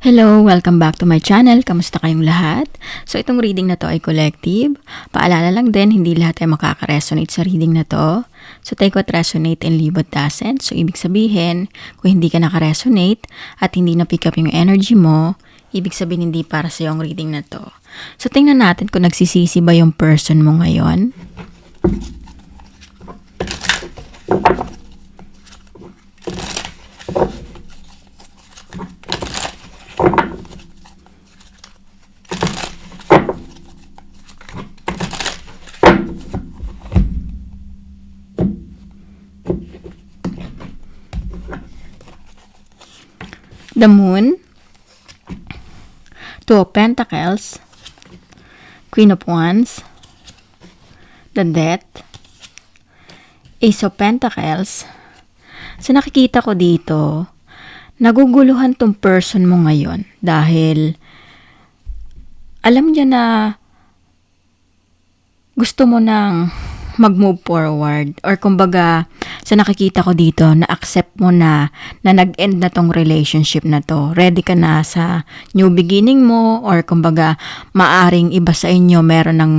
Hello! Welcome back to my channel. Kamusta kayong lahat? So, itong reading na to ay collective. Paalala lang din, hindi lahat ay makaka-resonate sa reading na to. So, take what resonate and leave what doesn't. So, ibig sabihin, kung hindi ka naka-resonate at hindi na-pick up yung energy mo, ibig sabihin hindi para sa yung reading na to. So, tingnan natin kung nagsisisi ba yung person mo ngayon. The Moon, Two of Pentacles, Queen of Wands, the Death, Ace of Pentacles. So nakikita ko dito, naguguluhan tong person mo ngayon dahil alam niya na gusto mo nang mag-move forward or kumbaga sa nakikita ko dito na-accept mo na nag-end na tong relationship na to. Ready ka na sa new beginning mo or kumbaga maaring iba sa inyo meron ng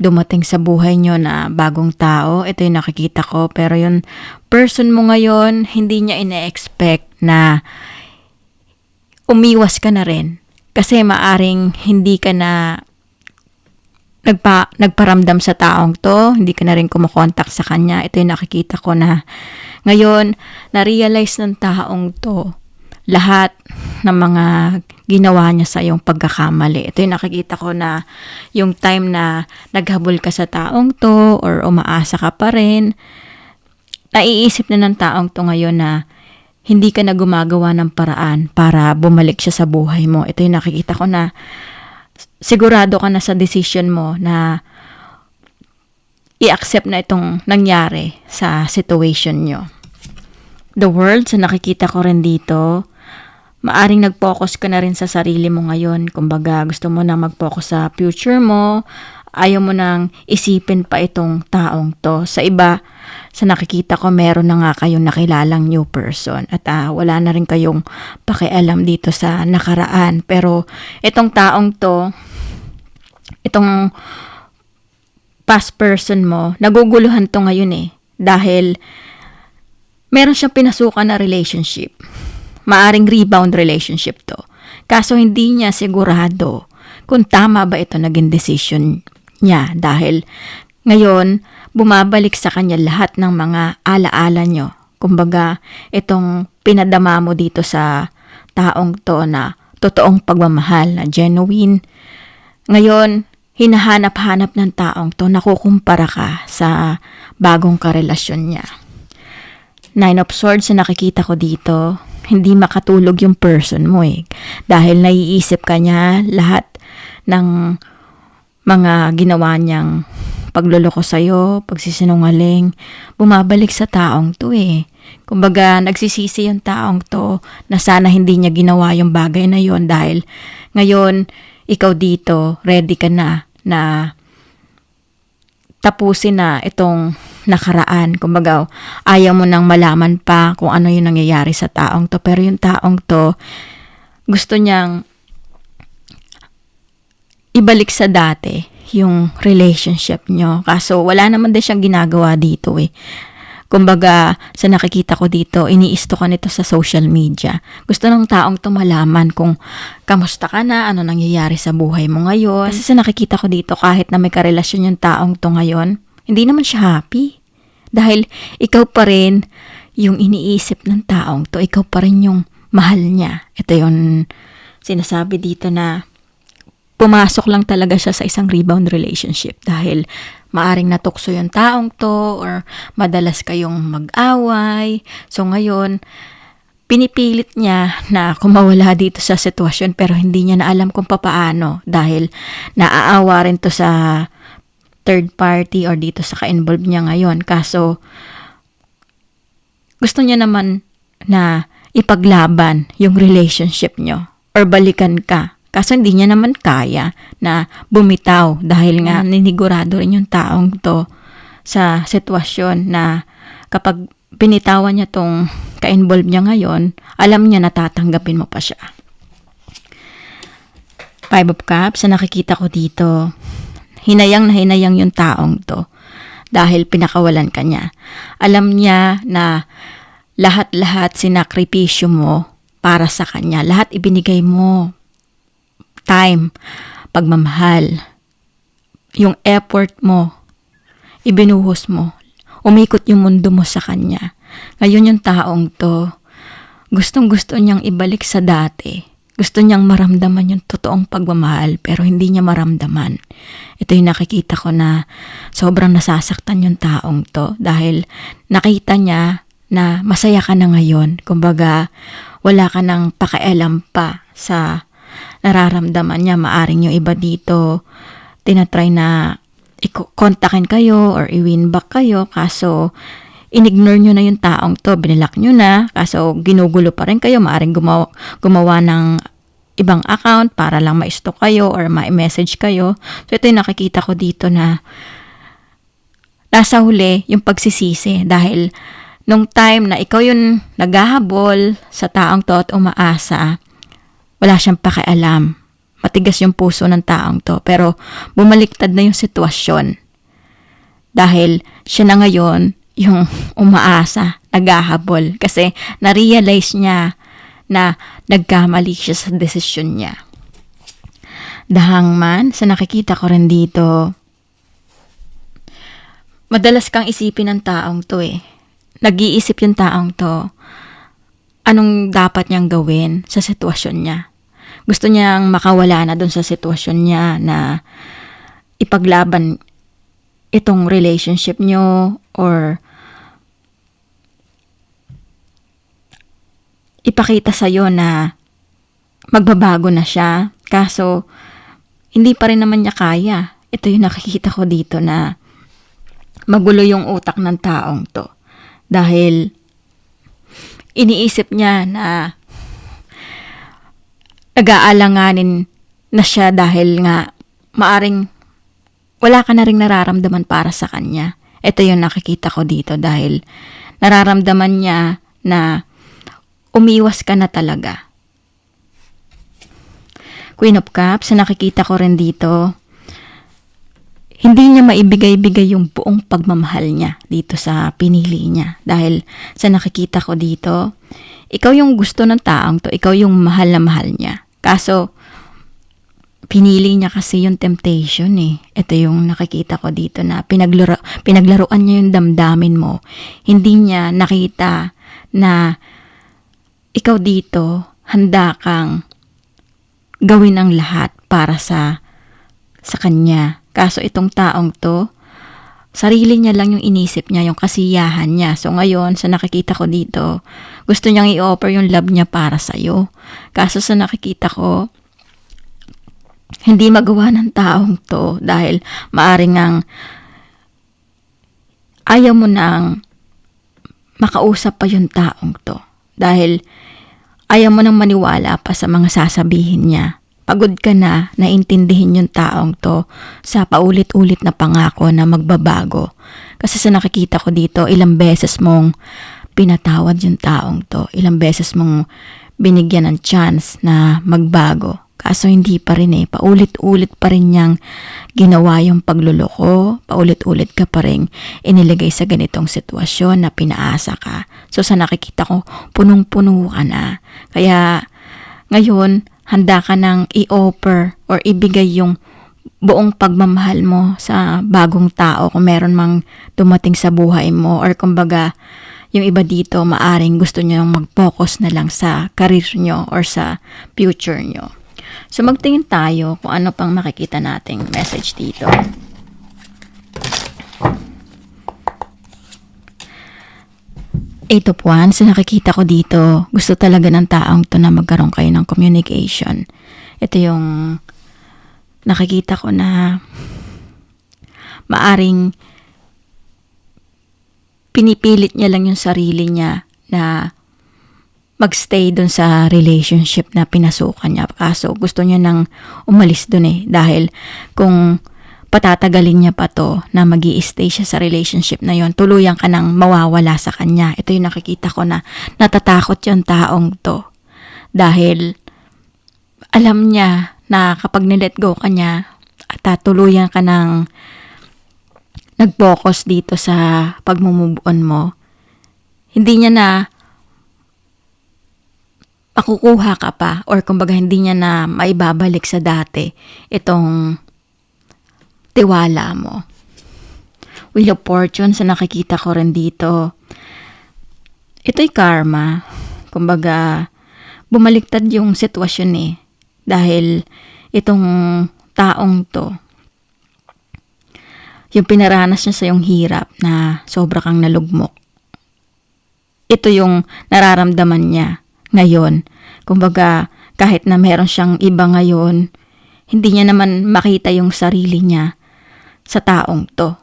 dumating sa buhay nyo na bagong tao. Ito yung nakikita ko pero yung person mo ngayon hindi niya ina-expect na umiwas ka na rin kasi maaring hindi ka na nagparamdam sa taong to, hindi ka na rin kumakontak sa kanya. Ito yung nakikita ko na ngayon, na-realize ng taong to lahat ng mga ginawa niya sa iyong pagkakamali. Ito yung nakikita ko na yung time na naghabol ka sa taong to or umaasa ka pa rin, naiisip na ng taong to ngayon na hindi ka na gumagawa ng paraan para bumalik siya sa buhay mo. Ito yung nakikita ko na sigurado ka na sa decision mo na i-accept na itong nangyari sa situation nyo. The World, sa nakikita ko rin dito, maaring nag-focus ka na rin sa sarili mo ngayon. Kumbaga, gusto mo na mag-focus sa future mo, ayaw mo nang isipin pa itong taong to. Sa iba, sa nakikita ko, meron na nga kayong nakilalang new person at wala na rin kayong pakialam dito sa nakaraan. Pero itong taong to, itong past person mo, naguguluhan to ngayon dahil meron siyang pinasukan na relationship. Maaring rebound relationship to. Kaso hindi niya sigurado kung tama ba ito naging decision niya dahil ngayon, bumabalik sa kanya lahat ng mga alaala nyo. Kumbaga, itong pinadama mo dito sa taong to na totoong pagmamahal, na genuine. Ngayon, hinahanap-hanap ng taong to, nakukumpara ka sa bagong karelasyon niya. Nine of Swords na nakikita ko dito, hindi makatulog yung person mo dahil naiisip ka niya lahat ng mga ginawa niyang pagluloko sa'yo, pagsisinungaling, bumabalik sa taong to Kumbaga, nagsisisi yung taong to na sana hindi niya ginawa yung bagay na yon dahil ngayon, ikaw dito, ready ka na tapusin na itong nakaraan. Kumbaga, ayaw mo nang malaman pa kung ano yung nangyayari sa taong to. Pero yung taong to, gusto niyang ibalik sa dati yung relationship nyo. Kaso wala naman din siyang ginagawa dito Kumbaga, sa nakikita ko dito, iniisto ka nito sa social media. Gusto ng taong to malaman kung kamusta ka na, ano nangyayari sa buhay mo ngayon. Kasi sa nakikita ko dito, kahit na may karelasyon yung taong to ngayon, hindi naman siya happy. Dahil ikaw pa rin yung iniisip ng taong to, ikaw pa rin yung mahal niya. Ito yung sinasabi dito na pumasok lang talaga siya sa isang rebound relationship dahil maaring natukso yung taong to or madalas kayong mag-away. So ngayon, pinipilit niya na kumawala dito sa sitwasyon pero hindi niya na alam kung papaano dahil naaawa rin to sa third party or dito sa ka-involved niya ngayon. Kaso, gusto niya naman na ipaglaban yung relationship nyo or balikan ka. Kaso hindi niya naman kaya na bumitaw dahil nga ninigurado rin yung taong to sa sitwasyon na kapag binitawan niya tong ka-involve niya ngayon, alam niya na tatanggapin mo pa siya. Five of Cups, na nakikita ko dito, hinayang na hinayang yung taong to dahil pinakawalan ka niya. Alam niya na lahat-lahat sinakripisyo mo para sa kanya. Lahat ibinigay mo. Time, pagmamahal, yung effort mo, ibinuhos mo. Umikot yung mundo mo sa kanya. Ngayon yung taong to, gustong-gusto niyang ibalik sa dati. Gusto niyang maramdaman yung totoong pagmamahal pero hindi niya maramdaman. Ito yung nakikita ko na sobrang nasasaktan yung taong to dahil nakita niya na masaya ka na ngayon. Kumbaga, wala ka nang pakialam pa sa nararamdaman niya. Maaring yung iba dito, tinatry na kontakin kayo or i-win back kayo kaso inignore nyo na yung taong to, binilak nyo na, kaso ginugulo pa rin kayo, maaring gumawa ng ibang account para lang ma-stalk kayo or ma-message kayo. So ito yung nakikita ko dito na nasa huli yung pagsisisi dahil nung time na ikaw yung naghahabol sa taong to at umaasa, wala siyang pakialam. Matigas yung puso ng taong to pero bumaliktad na yung sitwasyon dahil siya na ngayon yung umaasa, naghahabol kasi na-realize niya na nagkamali siya sa desisyon niya. The Hangman, sa nakikita ko rin dito, madalas kang isipin ng taong to Nag-iisip yung taong to, anong dapat niyang gawin sa sitwasyon niya. Gusto niyang makawala na dun sa sitwasyon niya na ipaglaban itong relationship niyo or ipakita sa'yo na magbabago na siya. Kaso, hindi pa rin naman niya kaya. Ito yung nakikita ko dito na magulo yung utak ng taong to. Dahil iniisip niya na nag-aalanganin na siya dahil nga maaring wala ka na ring nararamdaman para sa kanya. Ito yung nakikita ko dito dahil nararamdaman niya na umiwas ka na talaga. Queen of Cups, sa nakikita ko rin dito, hindi niya maibigay-bigay yung buong pagmamahal niya dito sa pinili niya. Dahil sa nakikita ko dito, ikaw yung gusto ng taong to, ikaw yung mahal na mahal niya. Kaso, pinili niya kasi yung temptation Ito yung nakikita ko dito na pinaglaruan niya yung damdamin mo. Hindi niya nakita na ikaw dito, handa kang gawin ang lahat para sa kanya. Kaso itong taong to, sarili niya lang yung inisip niya, yung kasiyahan niya. So ngayon, sa nakikita ko dito, gusto niyang i-offer yung love niya para sa'yo. Kaso sa nakikita ko, hindi magawa ng taong to dahil maaring ang ayaw mo nang makausap pa yung taong to. Dahil ayaw mo nang maniwala pa sa mga sasabihin niya. Pagod ka na naintindihin yung taong to sa paulit-ulit na pangako na magbabago. Kasi sa nakikita ko dito, ilang beses mong pinatawad yung taong to. Ilang beses mong binigyan ng chance na magbago. Kaso hindi pa rin paulit-ulit pa rin niyang ginawa yung pagluloko, paulit-ulit ka pa rin iniligay sa ganitong sitwasyon na pinaasa ka. So sa nakikita ko, punong-puno ka na. Kaya ngayon, handa ka nang i-offer or ibigay yung buong pagmamahal mo sa bagong tao kung meron mang dumating sa buhay mo or kumbaga yung iba dito maaring gusto nyo mag-focus na lang sa career nyo or sa future nyo. So magtingin tayo kung ano pang makikita nating message dito. Eight of Wands, so nakikita ko dito, gusto talaga ng taong to na magkaroon kayo ng communication. Ito yung nakikita ko na maaring pinipilit niya lang yung sarili niya na magstay dun sa relationship na pinasukan niya. Kaso gusto niya nang umalis dun dahil kung patatagalin niya pa to na mag-i-stay siya sa relationship na yon, tuluyan ka nang mawawala sa kanya. Ito yung nakikita ko na natatakot yung taong to dahil alam niya na kapag nilet go ka niya at tuluyan ka ng nag-focus dito sa pag-move on mo, hindi niya na makukuha ka pa or kumbaga hindi niya na maibabalik sa dati itong tiwala mo. Wheel of Fortune sa nakikita ko rin dito. Ito'y karma. Kumbaga, bumaliktad yung sitwasyon dahil itong taong to, yung pinaranas niya sa yung hirap na sobra kang nalugmok. Ito yung nararamdaman niya ngayon. Kumbaga, kahit na meron siyang iba ngayon, hindi niya naman makita yung sarili niya sa taong to.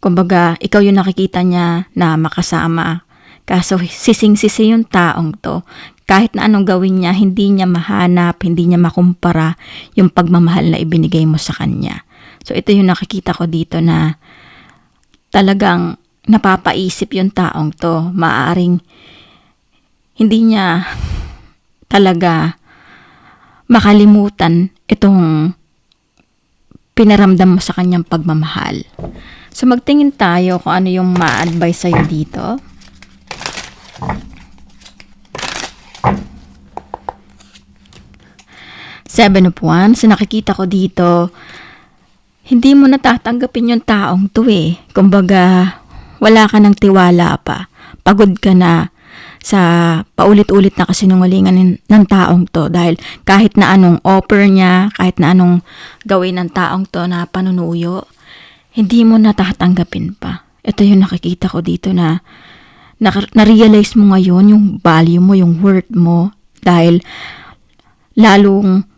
Kumbaga, ikaw yung nakikita niya na makasama. Kaso sising-sisi yung taong to. Kahit na anong gawin niya, hindi niya mahanap, hindi niya makumpara yung pagmamahal na ibinigay mo sa kanya. So ito yung nakikita ko dito na talagang napapaisip yung taong to. Maaaring hindi niya talaga makalimutan itong pinaramdam mo sa kanyang pagmamahal. So magtingin tayo kung ano yung ma-advise sa'yo dito. Seven of Wands. So nakikita ko dito, hindi mo natatanggapin yung taong to Kumbaga, wala ka ng tiwala pa. Pagod ka na sa paulit-ulit na kasinungalingan ng taong to dahil kahit na anong offer niya, kahit na anong gawin ng taong to na panunuyo, hindi mo natatanggapin pa. Ito yung nakikita ko dito na na-realize mo ngayon yung value mo, yung worth mo dahil lalong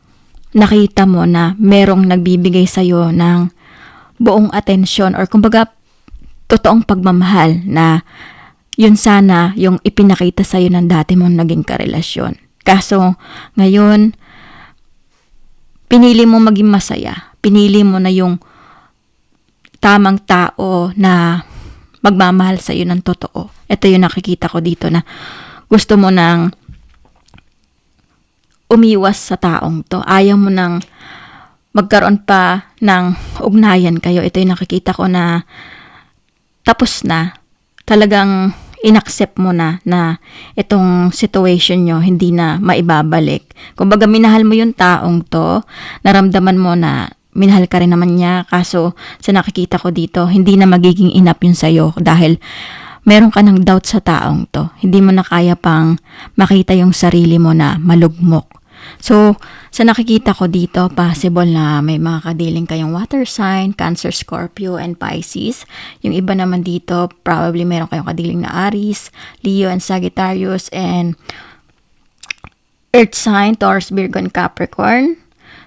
nakita mo na merong nagbibigay sa'yo ng buong atensyon or kumbaga totoong pagmamahal na yun sana yung ipinakita sa'yo ng dati mong naging karelasyon. Kaso ngayon, pinili mo maging masaya. Pinili mo na yung tamang tao na magmamahal sa'yo ng totoo. Ito yung nakikita ko dito na gusto mo nang umiwas sa taong to. Ayaw mo nang magkaroon pa ng ugnayan kayo. Ito yung nakikita ko na tapos na. Talagang inaccept mo na itong situation nyo hindi na maibabalik. Kumbaga minahal mo yung taong to, naramdaman mo na minahal ka rin naman niya, kaso sa nakikita ko dito, hindi na magiging enough yun sa'yo dahil meron ka ng doubt sa taong to. Hindi mo na kaya pang makita yung sarili mo na malugmok. So, sa nakikita ko dito, possible na may mga kadiling kayong water sign, Cancer, Scorpio, and Pisces. Yung iba naman dito, probably meron kayong kadiling na Aries, Leo, and Sagittarius, and Earth sign, Taurus, Virgo, and Capricorn.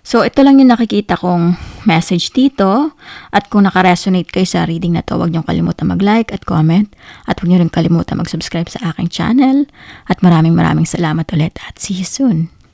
So, ito lang yung nakikita kong message dito. At kung nakaresonate kayo sa reading na to, huwag niyong kalimutan mag-like at comment. At huwag niyo rin kalimutan mag-subscribe sa aking channel. At maraming salamat ulit at see you soon.